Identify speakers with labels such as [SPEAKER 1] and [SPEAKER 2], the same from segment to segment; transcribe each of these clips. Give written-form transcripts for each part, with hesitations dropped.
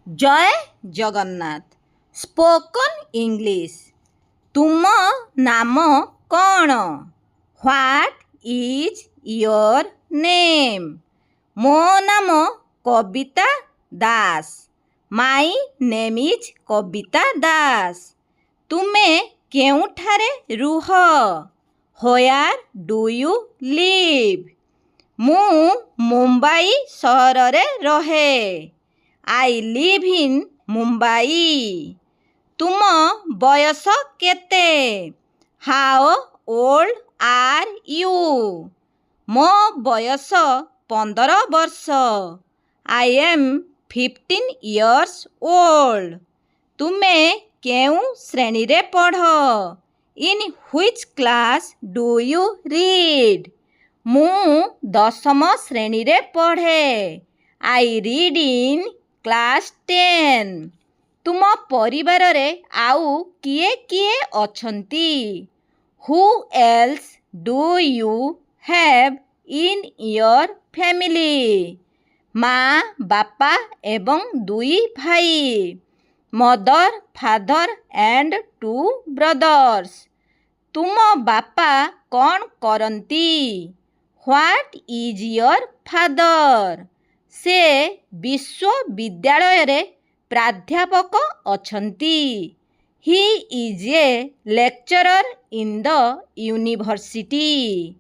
[SPEAKER 1] जय Jagannath. Spoken English. तुम नाम कौन? What is your name? मो नाम कविता दास। My name is Kavita Das. तुमे केउठारे रुह? Where do you live? मु मुंबई सहर रे रहे। I live in Mumbai. तुम बयस केते? How old are you? मो बयस 15 वर्ष। I am 15 years old. तुमे केउ श्रेणी रे पढ़? In which class do you read? मु 10ମ ଶ୍ରେଣୀ ରେ ପଢ଼େ। I read in class 10। तुम परिवार रे आउ किए किए अछंती? Who else do you have in your family? माँ बापा एवं 2 भाई। Mother father and 2 brothers. तुम बापा कौन करती? What is your father? से विश्वविद्यालय रे प्राध्यापक अछंती। He is a lecturer in the university.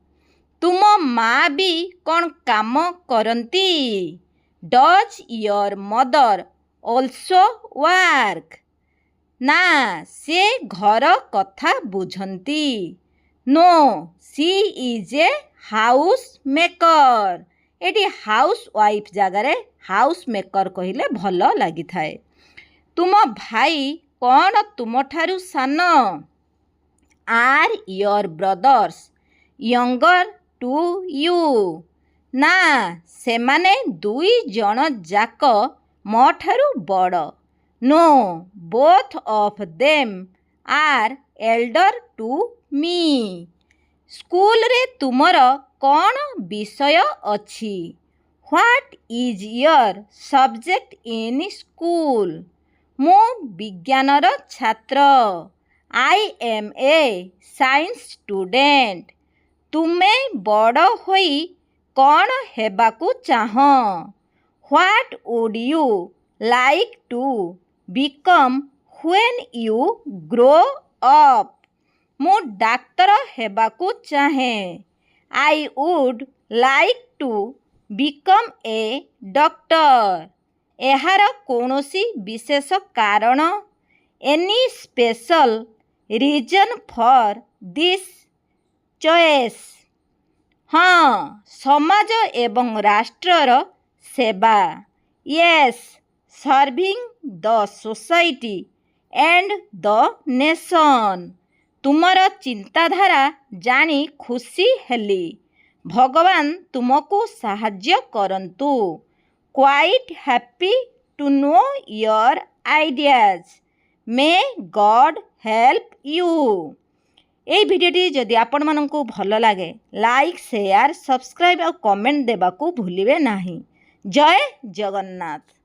[SPEAKER 1] तुम माँ भी कौन काम करती? Does your mother also work? ना से घर कथा बुझंती। No she is a house maker. एटी हाउस वाइफ जगार हाउस मेकर कहले भल लगी थाए। तुम भाई कौन तुम ठारू सान? Are your brothers younger to you? ना सेमाने 2 जन जाक मो ठारू बड़। No both of them are elder to me. School रे तुमर कौन विषय अछि? What is your subject in school? मु विज्ञानर छात्र। I am a science student. तुमे बड़ होई कौन हेबाकू चाह? What would you like to become when you grow up? मु डाक्तर हेबाकू चाहे। I would like to become a doctor. एहार कौनसी विशेष कारण? Any special reason for this choice? हाँ, समाज एवं राष्ट्रर सेवा। Yes, serving the society and the nation. तुमर चिंताधारा जानी खुशी हेली। भगवान तुमको साहाଯ୍य करंतु। Quite happy to know your ideas. May God help you. ये भिडियोटी जदि आपण मानंकु भल लागे लाइक शेयर सब्सक्राइब और कमेंट देबाकू भूलिबे नाही। जय जगन्नाथ।